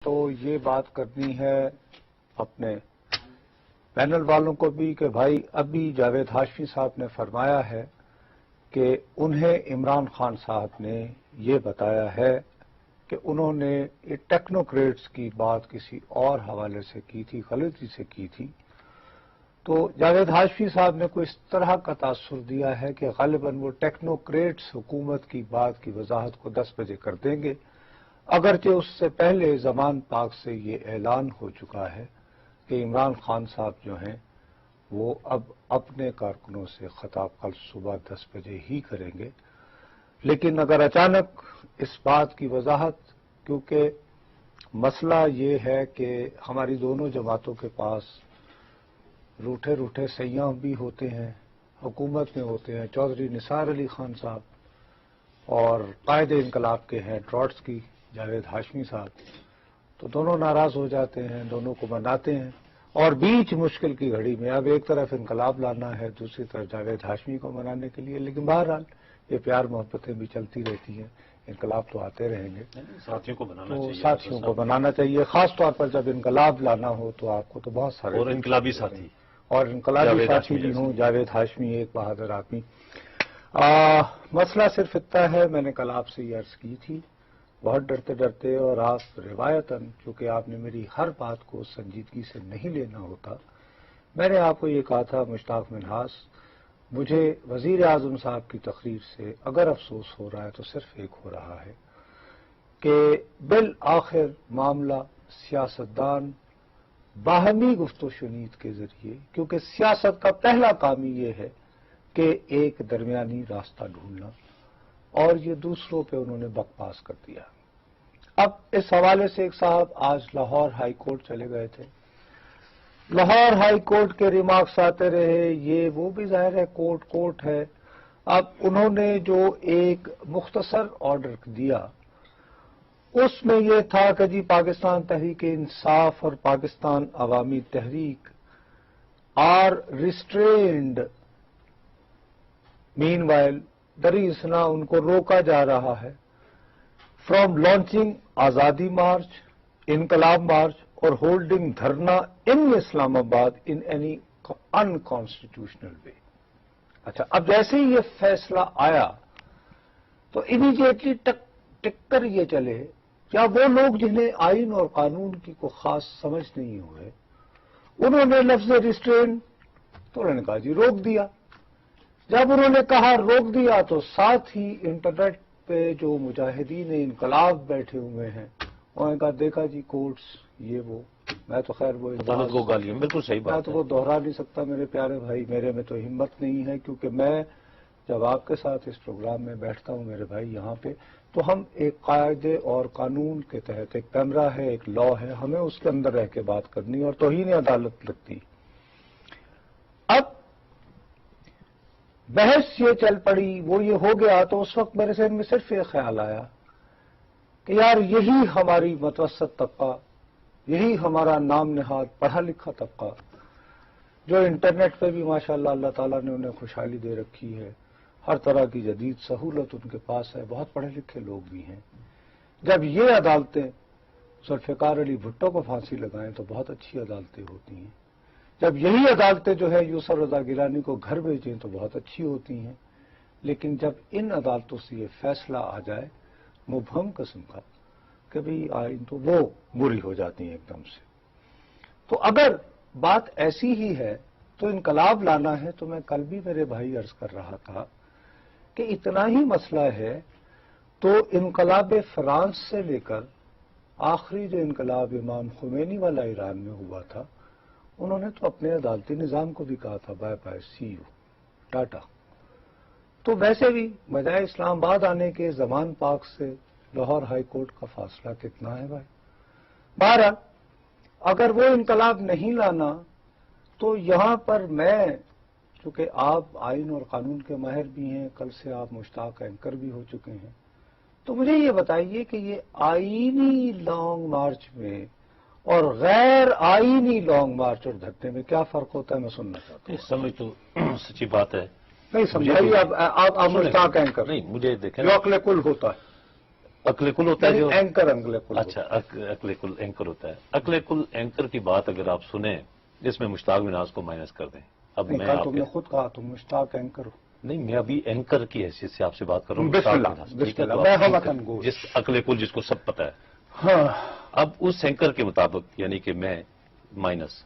تو یہ بات کرنی ہے اپنے پینل والوں کو بھی کہ بھائی ابھی جاوید ہاشمی صاحب نے فرمایا ہے کہ انہیں عمران خان صاحب نے یہ بتایا ہے کہ انہوں نے یہ ٹیکنوکریٹس کی بات کسی اور حوالے سے کی تھی، غلطی سے کی تھی. تو جاوید ہاشمی صاحب نے کوئی اس طرح کا تاثر دیا ہے کہ غالباً وہ ٹیکنوکریٹس حکومت کی بات کی وضاحت کو 10 بجے کر دیں گے، اگرچہ اس سے پہلے زمان پاک سے یہ اعلان ہو چکا ہے کہ عمران خان صاحب جو ہیں وہ اب اپنے کارکنوں سے خطاب کل صبح 10 بجے ہی کریں گے. لیکن اگر اچانک اس بات کی وضاحت، کیونکہ مسئلہ یہ ہے کہ ہماری دونوں جماعتوں کے پاس روٹھے روٹھے سیاح بھی ہوتے ہیں، حکومت میں ہوتے ہیں، چودھری نثار علی خان صاحب، اور قائد انقلاب کے ہیں ٹراٹسکی جاوید ہاشمی صاحب. تو دونوں ناراض ہو جاتے ہیں، دونوں کو مناتے ہیں، اور بیچ مشکل کی گھڑی میں اب ایک طرف انقلاب لانا ہے، دوسری طرف جاوید ہاشمی کو منانے کے لیے. لیکن بہرحال یہ پیار محبتیں بھی چلتی رہتی ہیں، انقلاب تو آتے رہیں گے. ساتھیوں کو بنانا تو چاہیے، ساتھیوں کو بنانا چاہیے، خاص طور پر جب انقلاب لانا ہو تو آپ کو تو بہت سارے اور انقلابی ساتھی، اور انقلابی ساتھی بھی ہوں. جاوید ہاشمی ایک بہادر آدمی. مسئلہ صرف اتنا ہے، میں نے کل آپ سے یہ عرض کی تھی بہت ڈرتے ڈرتے، اور آپ روایتاً چونکہ آپ نے میری ہر بات کو سنجیدگی سے نہیں لینا ہوتا، میں نے آپ کو یہ کہا تھا مشتاق منہاس، مجھے وزیر اعظم صاحب کی تقریر سے اگر افسوس ہو رہا ہے تو صرف ایک ہو رہا ہے کہ بالآخر معاملہ سیاستدان باہمی گفت و شنید کے ذریعے، کیونکہ سیاست کا پہلا کام یہ ہے کہ ایک درمیانی راستہ ڈھونڈنا، اور یہ دوسروں پہ انہوں نے بکواس کر دیا. اب اس حوالے سے ایک صاحب آج لاہور ہائی کورٹ چلے گئے تھے، لاہور ہائی کورٹ کے ریمارکس آتے رہے، یہ وہ بھی ظاہر ہے کورٹ ہے. اب انہوں نے جو ایک مختصر آرڈر دیا اس میں یہ تھا کہ جی پاکستان تحریک انصاف اور پاکستان عوامی تحریک آر ریسٹرینڈ، مین وائل دراصل ان کو روکا جا رہا ہے فرام لانچنگ آزادی مارچ، انقلاب مارچ اور ہولڈنگ دھرنا ان اسلام آباد ان اینی انکانسٹیٹیوشنل وے. اچھا، اب جیسے ہی یہ فیصلہ آیا تو امیڈیٹلی ٹک کر یہ چلے، کیا وہ لوگ جنہیں آئین اور قانون کی کو خاص سمجھ نہیں ہوئے انہوں نے لفظ ریسٹرین تو انہوں نے کہا جی روک دیا. جب انہوں نے کہا روک دیا تو ساتھ ہی انٹرنیٹ پہ جو مجاہدین انقلاب بیٹھے ہوئے ہیں انہوں نے کہا دیکھا جی کورٹس یہ وہ. میں تو خیر وہ عدالت کو گالیاں، بالکل صحیح بات ہے، میں تو وہ دوہرا نہیں سکتا میرے پیارے بھائی، میرے میں تو ہمت نہیں ہے، کیونکہ میں جب آپ کے ساتھ اس پروگرام میں بیٹھتا ہوں میرے بھائی یہاں پہ، تو ہم ایک قاعدے اور قانون کے تحت، ایک پیمرا ہے، ایک لا ہے، ہمیں اس کے اندر رہ کے بات کرنی اور توہین عدالت لگتی. اب بحث یہ چل پڑی، وہ یہ ہو گیا، تو اس وقت میرے ذہن میں صرف یہ خیال آیا کہ یار یہی ہماری متوسط طبقہ، یہی ہمارا نام نہاد پڑھا لکھا طبقہ جو انٹرنیٹ پہ بھی ماشاءاللہ اللہ تعالیٰ نے انہیں خوشحالی دے رکھی ہے، ہر طرح کی جدید سہولت ان کے پاس ہے، بہت پڑھے لکھے لوگ بھی ہیں، جب یہ عدالتیں ذوالفقار علی بھٹو کو پھانسی لگائیں تو بہت اچھی عدالتیں ہوتی ہیں، جب یہی عدالتیں جو ہے یوسف رضا گیلانی کو گھر بھیجیں تو بہت اچھی ہوتی ہیں. لیکن جب ان عدالتوں سے یہ فیصلہ آ جائے مبہم قسم کا کہ بھئی آئین، تو وہ بری ہو جاتی ہیں ایک دم سے. تو اگر بات ایسی ہی ہے تو انقلاب لانا ہے، تو میں کل بھی میرے بھائی عرض کر رہا تھا کہ اتنا ہی مسئلہ ہے تو انقلاب فرانس سے لے کر آخری جو انقلاب امام خمینی والا ایران میں ہوا تھا، انہوں نے تو اپنے عدالتی نظام کو بھی کہا تھا bye bye see you tata. تو ویسے بھی بجائے اسلام آباد آنے کے زمان پاک سے لاہور ہائی کورٹ کا فاصلہ کتنا ہے بھائی. بہرحال اگر وہ انقلاب نہیں لانا تو یہاں پر میں، چونکہ آپ آئین اور قانون کے ماہر بھی ہیں، کل سے آپ مشتاق اینکر بھی ہو چکے ہیں، تو مجھے یہ بتائیے کہ یہ آئینی لانگ مارچ میں اور غیر آئینی لانگ مارچ اور دھرنے میں کیا فرق ہوتا ہے؟ میں سننا چاہتا ہوں. سمجھ تو سچی بات ہے، نہیں سمجھائیے. آپ مشتاق اینکر، نہیں مجھے دیکھیں جو عقل کل ہوتا ہے. عقل کل ہوتا ہے جو اینکر انگل کل. اچھا عقل کل اینکر ہوتا ہے. عقل کل اینکر کی بات اگر آپ سنیں جس میں مشتاق مناز کو مائنس کر دیں. اب میں تم نے خود کہا تم مشتاق اینکر ہو. نہیں، میں ابھی اینکر کی حیثیت سے آپ سے بات کر رہا ہوں. بسم اللہ، ٹھیک ہے، بسم تو اللہ، آپ میں ہم گوش. جس عقل کل جس کو سب پتہ ہے. ہاں. اب اس اینکر کے مطابق یعنی کہ میں مائنس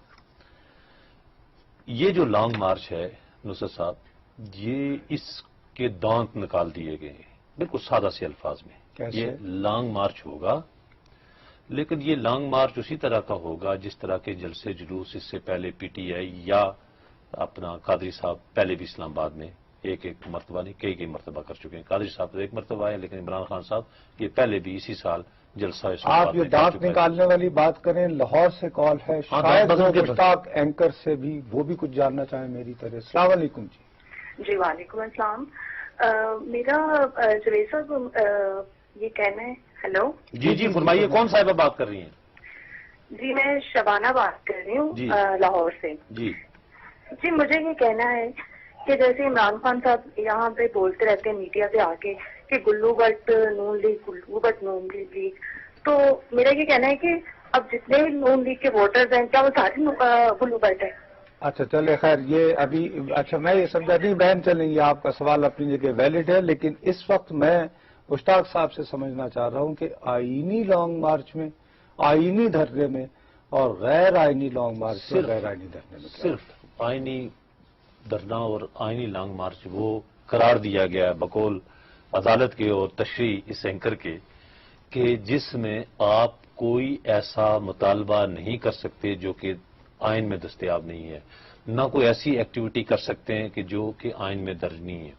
یہ جو لانگ مارچ ہے نصرت صاحب، یہ اس کے دانت نکال دیے گئے ہیں بالکل سادہ سے الفاظ میں. کیسے؟ یہ لانگ مارچ ہوگا، لیکن یہ لانگ مارچ اسی طرح کا ہوگا جس طرح کے جلسے جلوس اس سے پہلے پی ٹی آئی یا اپنا قادری صاحب پہلے بھی اسلام آباد میں ایک مرتبہ نہیں کئی مرتبہ کر چکے ہیں. قادری صاحب تو ایک مرتبہ آئے، لیکن عمران خان صاحب یہ پہلے بھی اسی سال جلسہ اسلام آباد آپ یہ میں کر دانت چکے ہیں. نکالنے والی بات کریں، لاہور سے کال ہے، شاید وہ مشتاق اینکر سے بھی وہ بھی کچھ جاننا چاہیں میری طرح. السلام علیکم جی. جی وعلیکم السلام. میرا جوید صاحب یہ کہنا ہے. ہیلو جی فرمائیے، کون صاحبہ بات کر رہی ہیں؟ جی میں شبانہ بات کر رہی ہوں جی. لاہور سے. جی مجھے یہ کہنا ہے کہ جیسے عمران خان صاحب یہاں پہ بولتے رہتے ہیں میڈیا پہ آ کے کہ گلو بٹ نون لیگ، گلو بٹ نون لیگ، تو میرا یہ کہنا ہے کہ اب جتنے بھی نون لیگ کے ووٹرز ہیں کیا وہ سارے گلو بٹ ہیں؟ اچھا چلے خیر، یہ ابھی اچھا میں یہ سمجھا نہیں بہن چلیں گے، آپ کا سوال اپنی جگہ ویلڈ ہے، لیکن اس وقت میں مشتاق صاحب سے سمجھنا چاہ رہا ہوں کہ آئینی لانگ مارچ میں، آئینی دھرنے میں اور غیر آئینی لانگ مارچ میں، غیر آئینی دھرنے میں صرف آئینی دھرنا اور آئینی لانگ مارچ وہ قرار دیا گیا ہے بقول عدالت کے اور تشریح اس اینکر کے کہ جس میں آپ کوئی ایسا مطالبہ نہیں کر سکتے جو کہ آئین میں دستیاب نہیں ہے، نہ کوئی ایسی ایکٹیویٹی کر سکتے ہیں کہ جو کہ آئین میں درج نہیں ہے.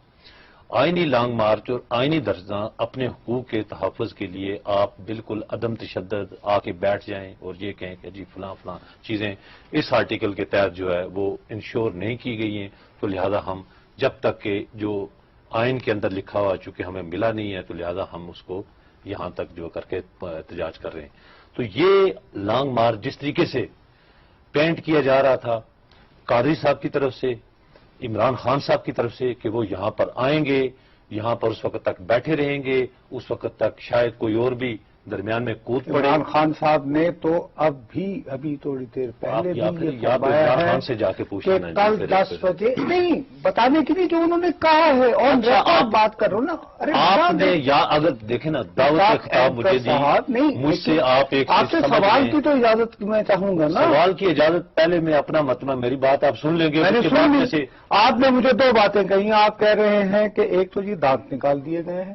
آئینی لانگ مارچ اور آئینی درجہ اپنے حقوق کے تحفظ کے لیے آپ بالکل عدم تشدد آ کے بیٹھ جائیں اور یہ کہیں کہ جی فلاں چیزیں اس آرٹیکل کے تحت جو ہے وہ انشور نہیں کی گئی ہیں، تو لہذا ہم جب تک کہ جو آئین کے اندر لکھا ہوا چونکہ ہمیں ملا نہیں ہے تو لہذا ہم اس کو یہاں تک جو کر کے احتجاج کر رہے ہیں. تو یہ لانگ مارچ جس طریقے سے پینٹ کیا جا رہا تھا قادری صاحب کی طرف سے، عمران خان صاحب کی طرف سے کہ وہ یہاں پر آئیں گے، یہاں پر اس وقت تک بیٹھے رہیں گے، اس وقت تک شاید کوئی اور بھی درمیان میں کود پڑے. عمران خان صاحب نے تو ابھی تھوڑی دیر پہلے بھی یہ فرمایا ہے خان سے جا کے کہ پوچھنا کل 10 بجے نہیں بتانے کے لیے جو انہوں نے کہا ہے اور آپ بات کرو نا. ارے آپ نے یا اگر دیکھیں نا دعوت کا خطاب مجھے دی، مجھ سے آپ ایک آپ سے سوال کی تو اجازت میں چاہوں گا نا. سوال کی اجازت پہلے میں اپنا مطلب میری بات آپ سن لیں گے. میں نے سن لی. آپ نے مجھے 2 باتیں کہی. آپ کہہ رہے ہیں کہ ایک تو یہ دانت نکال دیے گئے ہیں،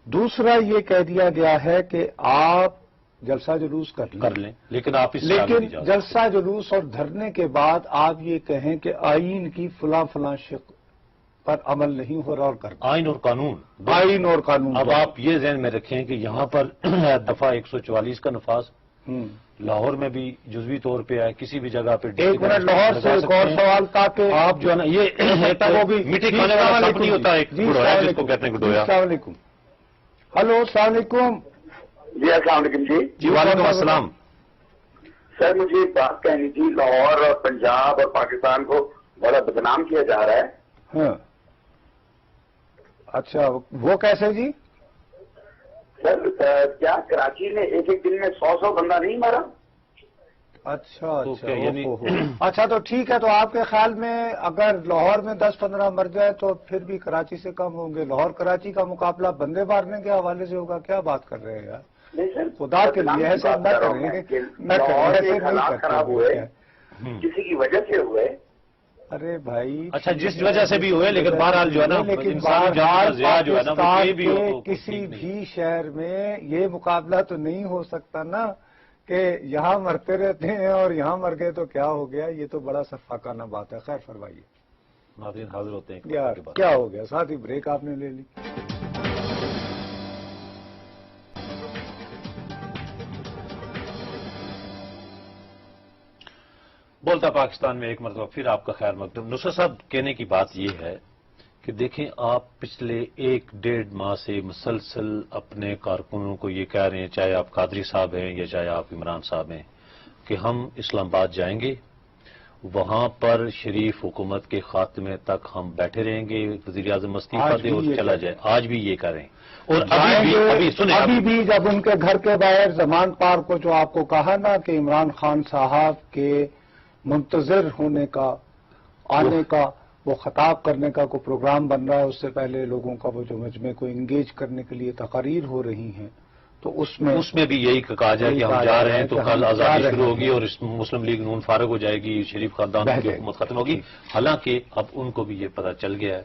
دوسرا یہ کہہ دیا گیا ہے کہ آپ جلسہ جلوس کر لیں، لیکن آپ اس لیکن جلسہ جلوس اور دھرنے کے بعد آپ یہ کہیں کہ آئین کی فلاں شق پر عمل نہیں ہو رہا اور کر آئین اور قانون. آئین اور قانون. اب آپ یہ ذہن میں رکھیں کہ یہاں پر دفعہ 144 کا نفاذ لاہور میں بھی جزوی طور پہ ہے، کسی بھی جگہ پہ. ایک منٹ لاہور سے ایک اور سوال تھا کہ آپ جو ہے نا یہ وہ بھی میٹھے کھانے والا سب نہیں ہوتا، ایک گڑویا جس کو کہتے ہیں گڑویا. السلام علیکم. ہلو السلام علیکم. جی السلام علیکم. جی وعلیکم السلام. سر مجھے ایک بات کہنی تھی، لاہور اور پنجاب اور پاکستان کو بڑا بدنام کیا جا رہا ہے. ہاں اچھا وہ کیسے جی؟ سر کیا کراچی نے ایک دن میں 100 بندہ نہیں مارا؟ اچھا اچھا تو ٹھیک ہے. تو آپ کے خیال میں اگر لاہور میں 10-15 مر جائے تو پھر بھی کراچی سے کم ہوں گے؟ لاہور کراچی کا مقابلہ بندے مارنے کے حوالے سے ہوگا؟ کیا بات کر رہے ہیں یار؟ نہیں سر خدا کے لیے ایسے نہ کریں. حالات خراب ہوئے کسی کی وجہ سے ہوئے. ارے بھائی اچھا جس وجہ سے بھی ہوئے لیکن بہرحال جو ہے نا لیکن کسی بھی شہر میں یہ مقابلہ تو نہیں ہو سکتا نا کہ یہاں مرتے رہتے ہیں اور یہاں مر گئے تو کیا ہو گیا. یہ تو بڑا سفاکانہ بات ہے. خیر فرمائیے. ناظرین حاضر ہوتے ہیں یار کیا ہو گیا؟ ساتھ ہی بریک آپ نے لے لی. بولتا پاکستان میں ایک مرتبہ پھر آپ کا خیر مقدم. نصرت صاحب کہنے کی بات یہ ہے کہ دیکھیں آپ پچھلے 1-1.5 ماہ سے مسلسل اپنے کارکنوں کو یہ کہہ رہے ہیں، چاہے آپ قادری صاحب ہیں یا چاہے آپ عمران صاحب ہیں، کہ ہم اسلام آباد جائیں گے وہاں پر شریف حکومت کے خاتمے تک ہم بیٹھے رہیں گے، وزیر اعظم استعفیٰ دے اور چلا جائے؟ آج بھی یہ کریں؟ اور ابھی بھی جب ان کے گھر کے باہر زمان پارک کو جو آپ کو کہا نا کہ عمران خان صاحب کے منتظر ہونے کا، آنے کا، وہ خطاب کرنے کا کوئی پروگرام بن رہا ہے، اس سے پہلے لوگوں کا وہ جو مجمع کو انگیج کرنے کے لیے تقاریر ہو رہی ہیں، تو اس میں بھی یہی کہا جائے کہ ہم جا رہے ہیں تو کل آزادی شروع ہوگی اور مسلم لیگ نون فارغ ہو جائے گی، شریف خاندان کی حکومت ختم ہوگی۔ حالانکہ اب ان کو بھی یہ پتہ چل گیا ہے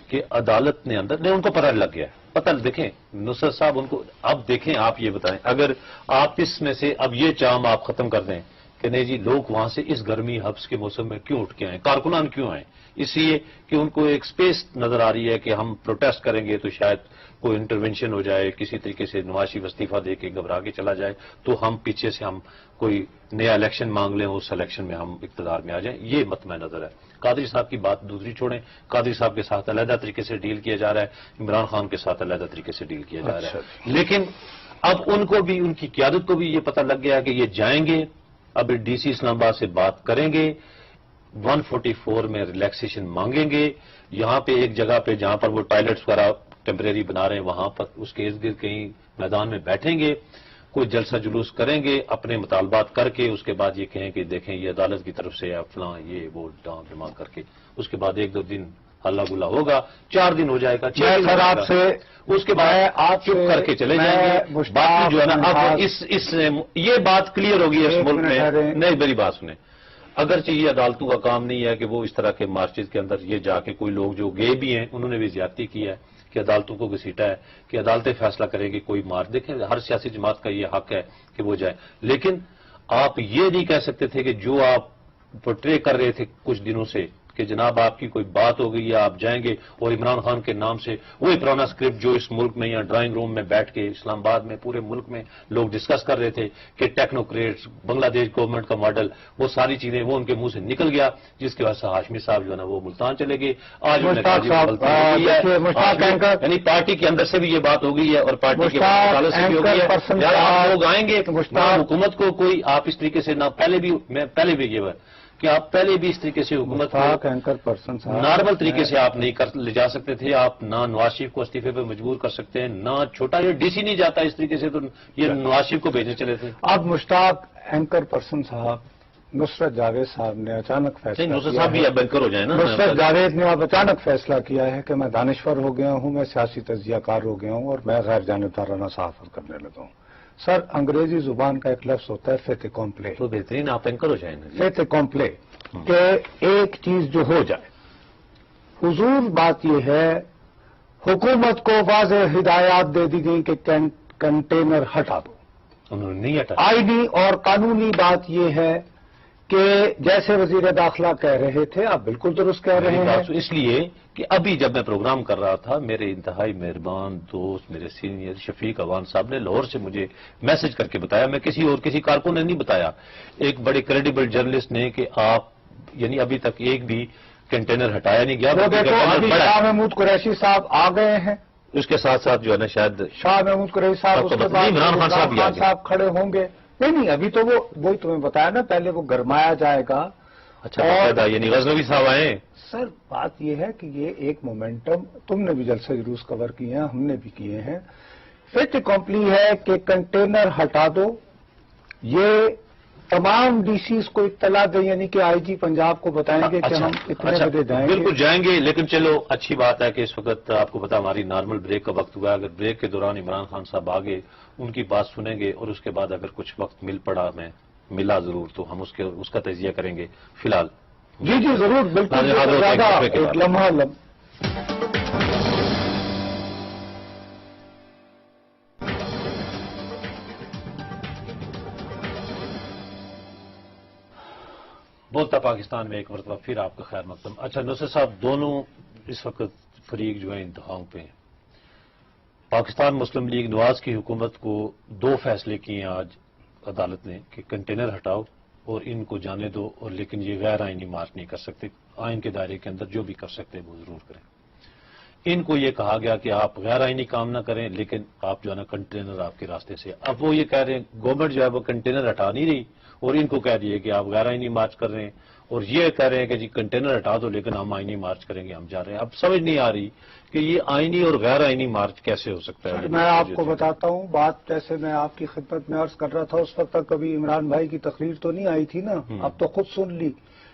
کہ عدالت نے اندر ان کو پتہ لگ گیا ہے۔ پتہ دیکھیں نصرت صاحب، ان کو اب دیکھیں، آپ یہ بتائیں اگر آپ اس میں سے اب یہ چام آپ ختم کر دیں کہ نہیں جی لوگ وہاں سے اس گرمی حبس کے موسم میں کیوں اٹھ کے آئیں، کارکنان کیوں آئیں؟ اس لیے کہ ان کو ایک سپیس نظر آ رہی ہے کہ ہم پروٹیسٹ کریں گے تو شاید کوئی انٹرونشن ہو جائے، کسی طریقے سے نواز شریف استعفیٰ دے کے گھبرا کے چلا جائے تو ہم پیچھے سے ہم کوئی نیا الیکشن مانگ لیں، اس الیکشن میں ہم اقتدار میں آ جائیں۔ یہ مطمئن نظر ہے۔ قادری صاحب کی بات دوسری چھوڑیں، قادری صاحب کے ساتھ علیحدہ طریقے سے ڈیل کیا جا رہا ہے، عمران خان کے ساتھ علیحدہ طریقے سے ڈیل کیا جا رہا ہے، لیکن اب ان کو بھی، ان کی قیادت کو بھی یہ پتہ لگ گیا کہ یہ جائیں گے، اب ڈی سی اسلام آباد سے بات کریں گے، 144 میں ریلیکسیشن مانگیں گے، یہاں پہ ایک جگہ پہ جہاں پر وہ ٹوائلٹس وغیرہ ٹیمپریری بنا رہے ہیں وہاں پر اس کے ارد گرد کہیں میدان میں بیٹھیں گے، کوئی جلسہ جلوس کریں گے اپنے مطالبات کر کے، اس کے بعد یہ کہیں کہ دیکھیں یہ عدالت کی طرف سے فلاں یہ وہ ڈیمانڈ کر کے، اس کے بعد 1-2 دن ہلہ گلا ہوگا، 4 دن ہو جائے گا، 6 دن آپ سے، اس کے بعد آپ چپ کر کے چلے جائیں گے۔ باقی جو ہے نا اب یہ بات کلیئر ہوگی اس ملک میں، نہیں میری بات سنیں، اگرچہ یہ عدالتوں کا کام نہیں ہے کہ وہ اس طرح کے مارچز کے اندر یہ جا کے کوئی لوگ جو گئے بھی ہیں انہوں نے بھی زیادتی کی ہے کہ عدالتوں کو گھسیٹا ہے کہ عدالتیں فیصلہ کریں گی کوئی مار، دیکھیں ہر سیاسی جماعت کا یہ حق ہے کہ وہ جائے، لیکن آپ یہ نہیں کہہ سکتے تھے کہ جو آپ پورٹرے کر رہے تھے کچھ دنوں سے کہ جناب آپ کی کوئی بات ہو گئی ہے آپ جائیں گے اور عمران خان کے نام سے وہی پرانا اسکرپٹ جو اس ملک میں یا ڈرائنگ روم میں بیٹھ کے اسلام آباد میں پورے ملک میں لوگ ڈسکس کر رہے تھے کہ ٹیکنوکریٹس، بنگلہ دیش گورنمنٹ کا ماڈل، وہ ساری چیزیں وہ ان کے منہ سے نکل گیا، جس کی وجہ سے ہاشمی صاحب جو ہے نا وہ ملتان چلے گئے۔ آج یعنی پارٹی کے اندر سے بھی یہ بات ہو گئی ہے اور پارٹی کے مطالعے سے بھی ہو گئی ہے، آپ لوگ آئیں گے حکومت کو کوئی آپ اس طریقے سے نہ پہلے بھی یہ کہ آپ پہلے بھی اس طریقے سے حکومت کو نارمل طریقے سے آپ نہیں لے جا سکتے تھے، آپ نہ نواز شریف کو استعفے پہ مجبور کر سکتے ہیں، نہ چھوٹا یہ ڈی سی نہیں جاتا اس طریقے سے تو یہ نواز شریف کو بھیجنے چلے تھے۔ اب مشتاق اینکر پرسن صاحب نصرت جاوید صاحب نے اچانک فیصلہ نصرت صاحب بھی اب اینکر ہو جائیں نا، نصرت جاوید نے اب اچانک فیصلہ کیا ہے کہ میں دانشور ہو گیا ہوں، میں سیاسی تجزیہ کار ہو گیا ہوں اور میں غیر جانبدارانہ صحافت کرنے لگا ہوں۔ سر انگریزی زبان کا ایک لفظ ہوتا ہے فیت کمپلے، تو بہترین آپ اینکر ہو جائیں گے، فیت کمپلے کہ ایک چیز جو ہو جائے۔ حضور بات یہ ہے حکومت کو واضح ہدایات دے دی گئی کہ کنٹینر ہٹا دو، انہوں نے نہیں ہٹا۔ آئینی اور قانونی بات یہ ہے کہ جیسے وزیر داخلہ کہہ رہے تھے آپ بالکل درست کہہ رہے ہیں، اس لیے کہ ابھی جب میں پروگرام کر رہا تھا میرے انتہائی مہربان دوست میرے سینئر شفیق اوان صاحب نے لاہور سے مجھے میسج کر کے بتایا، میں کسی کارکن نے نہیں بتایا، ایک بڑے کریڈیبل جرنلسٹ نے کہ آپ یعنی ابھی تک ایک بھی کنٹینر ہٹایا نہیں گیا۔ شاہ محمود قریشی صاحب آ گئے ہیں، اس کے ساتھ ساتھ جو ہے نا شاید شاہ محمود قریشی صاحب، اس کے بعد عمران خان صاحب کھڑے ہوں گے۔ نہیں ابھی تو وہی تمہیں بتایا نا، پہلے وہ گرمایا جائے گا۔ اچھا یعنی غزنوی صاحب آئے۔ سر بات یہ ہے کہ یہ ایک مومنٹم، تم نے بھی جلسہ جلوس کور کیے ہیں، ہم نے بھی کیے ہیں، فیت کمپلی ہے کہ کنٹینر ہٹا دو، یہ تمام ڈی سیز کو اطلاع دیں، یعنی کہ آئی جی پنجاب کو بتائیں گے کہ ہم اتنے بجے جائیں گے۔ بالکل جائیں گے، لیکن چلو اچھی بات ہے کہ اس وقت آپ کو پتا ہماری نارمل بریک کا وقت ہوا ہے، اگر بریک کے دوران عمران خان صاحب آگے ان کی بات سنیں گے اور اس کے بعد اگر کچھ وقت مل پڑا ہمیں ملا ضرور تو ہم اس کا تجزیہ کریں گے۔ فی الحال جی ضرور، بالکل ایک لمحہ بولتا پاکستان میں ایک مرتبہ پھر آپ کا خیر مقدم۔ اچھا نصرت صاحب، دونوں اس وقت فریق جو ہیں انتہاؤں پہ ہیں۔ پاکستان مسلم لیگ نواز کی حکومت کو 2 فیصلے کیے ہیں آج عدالت نے کہ کنٹینر ہٹاؤ اور ان کو جانے دو، اور لیکن یہ غیر آئینی مارچ نہیں کر سکتے، آئین کے دائرے کے اندر جو بھی کر سکتے وہ ضرور کریں۔ ان کو یہ کہا گیا کہ آپ غیر آئینی کام نہ کریں، لیکن آپ جو ہے نا کنٹینر آپ کے راستے سے، اب وہ یہ کہہ رہے ہیں گورنمنٹ جو ہے وہ کنٹینر ہٹا نہیں رہی، اور ان کو کہہ دیے کہ آپ غیر آئینی مارچ کر رہے ہیں، اور یہ کہہ رہے ہیں کہ جی کنٹینر ہٹا دو لیکن ہم آئینی مارچ کریں گے، ہم جا رہے ہیں۔ اب سمجھ نہیں آ رہی کہ یہ آئینی اور غیر آئینی مارچ کیسے ہو سکتا ہے۔ میں آپ کو بتاتا ہوں بات، جیسے میں آپ کی خدمت میں عرض کر رہا تھا اس وقت تک کبھی عمران بھائی کی تقریر تو نہیں آئی تھی نا، اب تو خود سن لی۔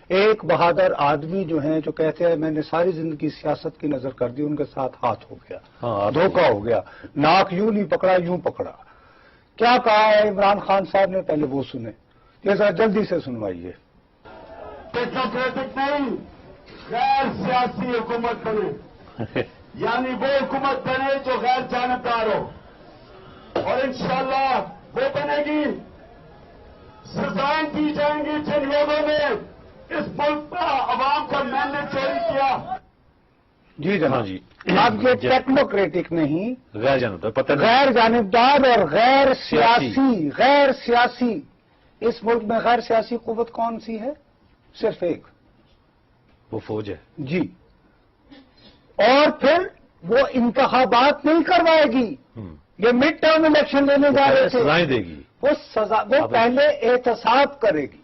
ایک بہادر آدمی جو ہیں جو کہتے ہیں میں نے ساری زندگی سیاست کی نظر کر دی، ان کے ساتھ ہاتھ ہو گیا، دھوکہ ہو گیا، ناک یوں نہیں پکڑا یوں پکڑا۔ کیا کہا ہے عمران خان صاحب نے، پہلے وہ سنیں، یہ ذرا جلدی سے سنوائیے۔ ٹیکنوکریٹک نہیں، غیر سیاسی حکومت بنے، یعنی وہ حکومت بنے جو غیر جانبدار ہو، اور انشاءاللہ وہ بنے گی۔ سزائیں دی جائیں گی جن لوگوں نے اس ملک کا عوام کا مینڈیٹ چوری کیا۔ جی جناب جی، اب یہ ٹیکنوکریٹک نہیں، غیر جانبدار، پتہ نہیں، غیر جانبدار اور غیر سیاسی۔ اس ملک میں غیر سیاسی قوت کون سی ہے؟ صرف ایک، وہ فوج ہے جی، اور پھر وہ انتخابات نہیں کروائے گی، یہ مڈ ٹرم الیکشن لینے جا رہے تھے، سزائیں دے گی، وہ پہلے احتساب کرے گی،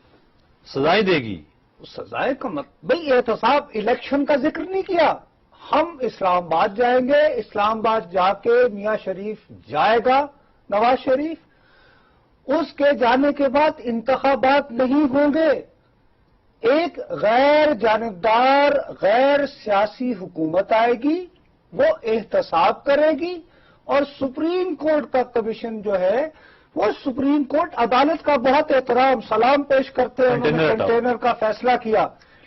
سزائیں دے گی۔ سزائے کا بھئی احتساب الیکشن کا ذکر نہیں کیا۔ ہم اسلام آباد جائیں گے، اسلام آباد جا کے میاں شریف جائے گا، نواز شریف، اس کے جانے کے بعد انتخابات نہیں ہوں گے، ایک غیر جانبدار غیر سیاسی حکومت آئے گی، وہ احتساب کرے گی، اور سپریم کورٹ کا کمیشن جو ہے وہ سپریم کورٹ عدالت کا بہت احترام سلام پیش کرتے ہیں، انہوں نے کنٹینر کا فیصلہ کیا،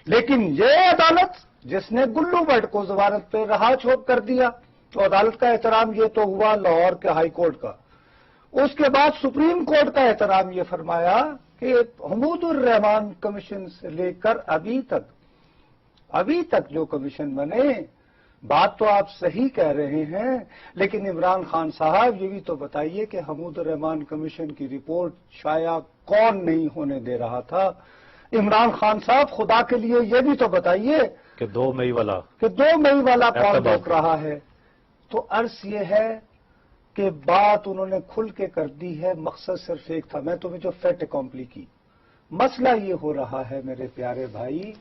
لیکن یہ عدالت جس نے گلو بٹ کو ضمانت پہ رہا چھوڑ کر دیا، تو عدالت کا احترام یہ تو ہوا لاہور کے ہائی کورٹ کا۔ اس کے بعد سپریم کورٹ کا احترام یہ فرمایا کہ حمود الرحمان کمیشن سے لے کر ابھی تک جو کمیشن بنے، بات تو آپ صحیح کہہ رہے ہیں، لیکن عمران خان صاحب یہ بھی تو بتائیے کہ حمود الرحمان کمیشن کی رپورٹ شائع کون نہیں ہونے دے رہا تھا؟ عمران خان صاحب خدا کے لیے یہ بھی تو بتائیے کہ 2 مئی والا کون روک رہا ہے؟ تو عرض یہ ہے کہ بات انہوں نے کھل کے کر دی ہے، مقصد صرف ایک تھا، میں تمہیں جو فیٹ اکمپلی کی۔ مسئلہ یہ ہو رہا ہے میرے پیارے بھائی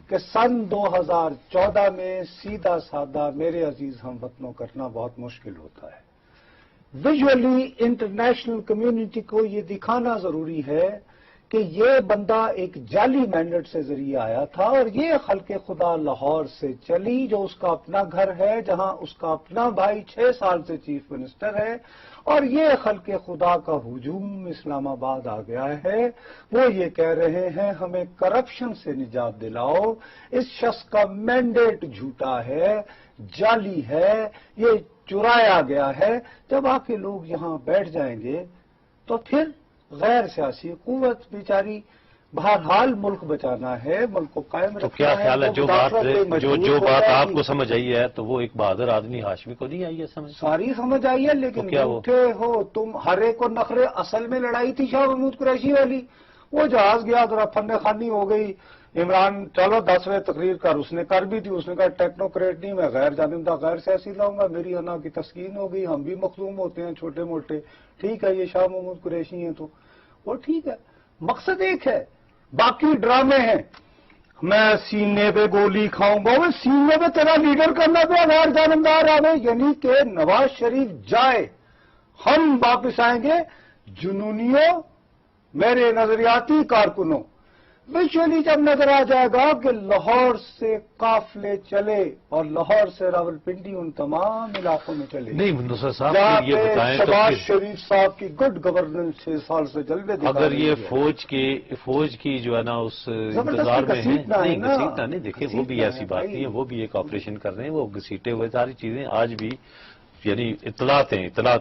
کہ سن 2014 میں سیدھا سادہ میرے عزیز ہم وطنوں کرنا بہت مشکل ہوتا ہے۔ ویژولی انٹرنیشنل کمیونٹی کو یہ دکھانا ضروری ہے کہ یہ بندہ ایک جعلی مینڈیٹ سے ذریعہ آیا تھا، اور یہ خلق خدا لاہور سے چلی، جو اس کا اپنا گھر ہے، جہاں اس کا اپنا بھائی 6 سال سے چیف منسٹر ہے، اور یہ خلق خدا کا ہجوم اسلام آباد آ گیا ہے۔ وہ یہ کہہ رہے ہیں ہمیں کرپشن سے نجات دلاؤ، اس شخص کا مینڈیٹ جھوٹا ہے، جعلی ہے، یہ چرایا گیا ہے۔ جب آ کے لوگ یہاں بیٹھ جائیں گے تو پھر غیر سیاسی قوت بیچاری، بہرحال ملک بچانا ہے، ملک کو قائم رکھنا ہے۔ تو کیا خیال ہے جو بات آپ کو سمجھ آئی ہے تو وہ ایک بہادر آدمی ہاشمی کو نہیں آئی ہے سمجھ؟ ساری سمجھ آئی ہے، لیکن اٹھے ہو تم، ہر ایک کو نخرے۔ اصل میں لڑائی تھی شاہ محمود قریشی والی، وہ جہاز گیا ذرا فن خانی ہو گئی، عمران چلو 10ویں تقریر کر، اس نے کر بھی تھی، اس نے کہا ٹیکنوکریٹ نہیں، میں غیر جانبدار غیر سیاسی لاؤں گا، میری انا کی تسکین ہو گئی، ہم بھی مخدوم ہوتے ہیں چھوٹے موٹے، ٹھیک ہے یہ شاہ محمود قریشی ہیں تو وہ ٹھیک ہے، مقصد ایک ہے، باقی ڈرامے ہیں۔ میں سینے پہ گولی کھاؤں گا، وہ سینے پہ تیرا لیڈر کرنا پہ غیر جانبدار آوے، یعنی کہ نواز شریف جائے، ہم واپس آئیں گے۔ جنونیوں، میرے نظریاتی کارکنوں، ویژولی جب نظر آ جائے گا کہ لاہور سے قافلے چلے اور لاہور سے راولپنڈی ان تمام علاقوں میں چلے، نہیں منصر صاحب یہ بتائیں تو شہباز شریف صاحب کی گڈ گورننس 6 سال سے جلوے دکھا اگر یہ رہی ہے۔ فوج کی جو ہے نا اس انتظار میں ہے، نہیں گھسیٹنا نہیں، دیکھیں وہ بھی ایسی بات نہیں ہے، وہ بھی ایک آپریشن کر رہے ہیں، وہ گھسیٹے ہوئے ساری چیزیں آج بھی، یعنی اطلاعات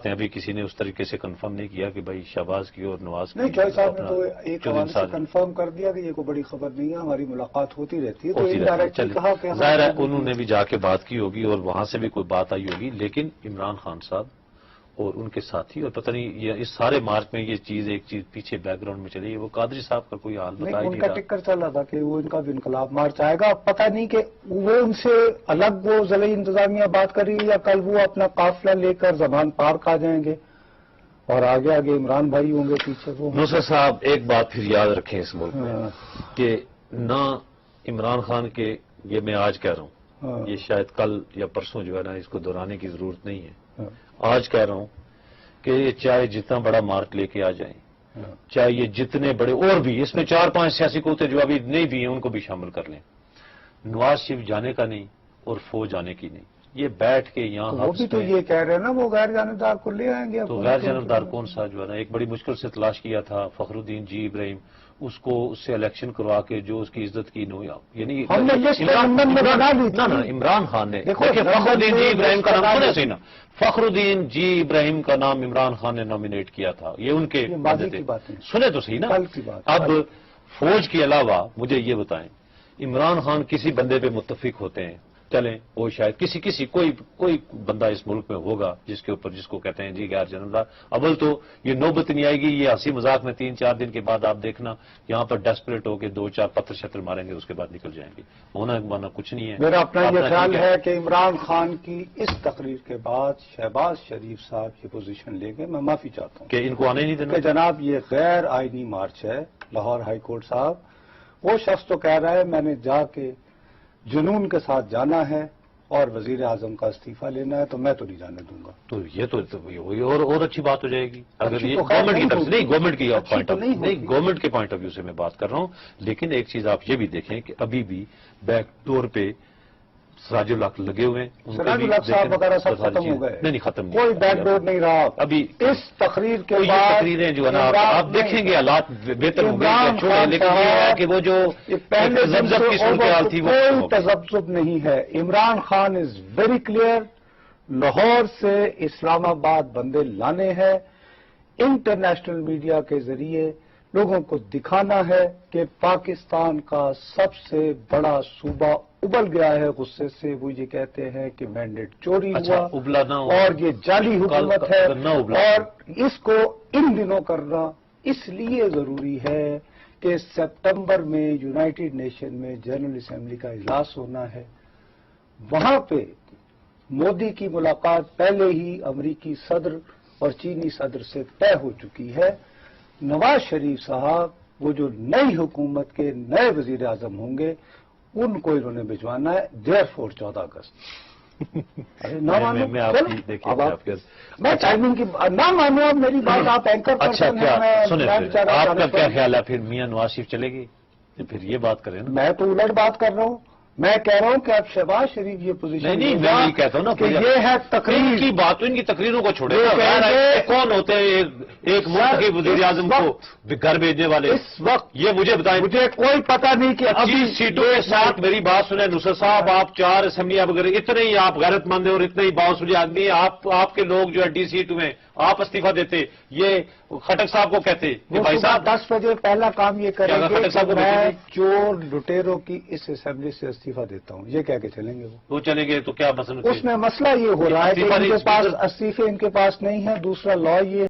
ہیں، ابھی کسی نے اس طریقے سے کنفرم نہیں کیا کہ بھائی شہباز کی اور نواز کی۔ نہیں چوہے صاحب نے تو ایک حوالے سے کنفرم کر دیا کہ یہ کوئی بڑی خبر نہیں ہے، ہماری ملاقات ہوتی رہتی ہے، تو انڈائریکٹلی کہا کہ ظاہر ہے انہوں نے بھی جا کے بات کی ہوگی اور وہاں سے بھی کوئی بات آئی ہوگی، لیکن عمران خان صاحب اور ان کے ساتھی، اور پتہ نہیں یہ اس سارے مارچ میں یہ چیز ایک چیز پیچھے بیک گراؤنڈ میں چلی ہے، وہ قادری صاحب کا کوئی حال بتا ہی ان نہیں کا رہا. ٹکر چل رہا تھا کہ وہ ان کا بھی انقلاب مارچ آئے گا. پتہ نہیں کہ وہ ان سے الگ وہ ضلعی انتظامیہ بات کر رہی ہے یا کل وہ اپنا قافلہ لے کر زبان پارک آ جائیں گے اور آگے آگے عمران بھائی ہوں گے پیچھے وہ. نصرت صاحب ایک بات پھر یاد رکھیں اس ملک میں کہ نہ عمران خان کے، یہ میں آج کہہ رہا ہوں، یہ شاید کل یا پرسوں جو ہے نا اس کو دہرانے کی ضرورت نہیں ہے، آج کہہ رہا ہوں کہ یہ چاہے جتنا بڑا مارک لے کے آ جائیں، چاہے یہ جتنے بڑے اور بھی اس میں 4-5 سیاسی قوتیں جو ابھی نہیں بھی ہیں ان کو بھی شامل کر لیں، نواز شریف جانے کا نہیں اور فوج آنے کی نہیں. یہ بیٹھ کے یہاں وہ بھی تو یہ کہہ رہے ہیں نا وہ غیر جانبدار کو لے آئیں گے. تو غیر جانبدار کون سا جو ہے نا ایک بڑی مشکل سے تلاش کیا تھا فخر الدین جی ابراہیم، اس کو اس سے الیکشن کروا کے جو اس کی عزت کی نو، یعنی عمران خان نے فخر الدین جی ابراہیم کا نام سنے نا، فخر الدین جی ابراہیم کا نام عمران خان نے نامینیٹ کیا تھا، یہ ان کے سنے تو صحیح نا. اب فوج کے علاوہ مجھے یہ بتائیں، عمران خان کسی بندے پہ متفق ہوتے ہیں، چلیں وہ شاید کسی کوئی بندہ اس ملک میں ہوگا جس کے اوپر جس کو کہتے ہیں جی غیر جانبدار. اول تو یہ نوبت نہیں آئے گی، یہ ہنسی مذاق میں 3-4 دن کے بعد آپ دیکھنا یہاں پر ڈیسپریٹ ہو کے 2-4 پتھر شتر ماریں گے، اس کے بعد نکل جائیں گے. ہونا مانا کچھ نہیں ہے. میرا اپنا یہ خیال ہے کہ عمران خان کی اس تقریر کے بعد شہباز شریف صاحب یہ پوزیشن لے گئے. میں معافی چاہتا ہوں کہ ان کو آنے نہیں دینا کہ جناب یہ غیر آئینی مارچ ہے. لاہور ہائی کورٹ صاحب وہ شخص تو کہہ رہا ہے میں نے جا کے جنون کے ساتھ جانا ہے اور وزیر اعظم کا استعفیٰ لینا ہے، تو میں تو نہیں جانے دوں گا. تو یہ تو اور اچھی بات ہو جائے گی اگر یہ گورنمنٹ کی طرف سے نہیں، گورنمنٹ کی پوائنٹ آف نہیں، گورنمنٹ کے پوائنٹ آف ویو سے میں بات کر رہا ہوں. لیکن ایک چیز آپ یہ بھی دیکھیں کہ ابھی بھی بیک ڈور پہ سراج الحق لگے ہوئے ہیں. سراج الحق صاحب وغیرہ سب ختم ہو گئے. نہیں ختم کوئی بیک ڈور نہیں رہا ابھی. اس تقریر کے بعد تقریریں جو ہے نا آپ دیکھیں گے حالات بہتر ہو گئے چھوڑے، لیکن یہ ہے کہ وہ جو پہلے زمزم کی صورتحال تھی وہ کوئی تذبذب نہیں ہے. Imran Khan is very clear, Lahore سے اسلام آباد بندے لانے ہیں، انٹرنیشنل میڈیا کے ذریعے لوگوں کو دکھانا ہے کہ پاکستان کا سب سے بڑا صوبہ ابل گیا ہے غصے سے. وہ یہ کہتے ہیں کہ مینڈیٹ چوری ہوا ابلا نہ ہو اور یہ جعلی حکومت ہے، اور اس کو ان دنوں کرنا اس لیے ضروری ہے کہ سپتمبر میں یونائیٹڈ نیشن میں جنرل اسمبلی کا اجلاس ہونا ہے. وہاں پہ مودی کی ملاقات پہلے ہی امریکی صدر اور چینی صدر سے طے ہو چکی ہے. نواز شریف صاحب وہ جو نئی حکومت کے نئے وزیر اعظم ہوں گے ان کو انہوں نے بھجوانا ہے دیئر فور 14 اگست. میں ٹائمنگ کی نہ مانو، اب میری بات آپ اینکر اچھا آپ کا کیا خیال ہے پھر میاں نواز شریف چلے گی؟ پھر یہ بات کریں نا. میں تو الٹ بات کر رہا ہوں. میں کہہ رہا ہوں کہ اب شہباز شریف یہ پوزیشن نہیں میں یہ کہتا ہوں نا کہ یہ ہے تقریر کی بات، ان کی تقریروں کو چھوڑے. کون ہوتے ہیں ایک ملک کے وزیر اعظم کو گھر بھیجنے والے اس وقت؟ یہ مجھے بتائیں. مجھے کوئی پتہ نہیں کہ ابھی سیٹوں کے ساتھ میری بات سنیں نصرت صاحب، آپ 4 اسمبلیاں وغیرہ اتنے ہی آپ غیرت مند ہیں اور اتنے ہی باوسوجی آدمی ہیں. آپ کے لوگ جو ہے ڈی سیٹ میں آپ استعفیٰ دیتے، یہ خٹک صاحب کو کہتے کہ بھائی صاحب 10 بجے پہلا کام یہ کریں گے کہ میں چور لٹیروں کی اس اسمبلی سے استعفیٰ دیتا ہوں، یہ کہہ کے چلیں گے. وہ چلیں گے تو کیا مسئلہ؟ اس میں مسئلہ یہ ہو رہا ہے کہ ان کے پاس استعفے ان کے پاس نہیں ہے. دوسرا لا یہ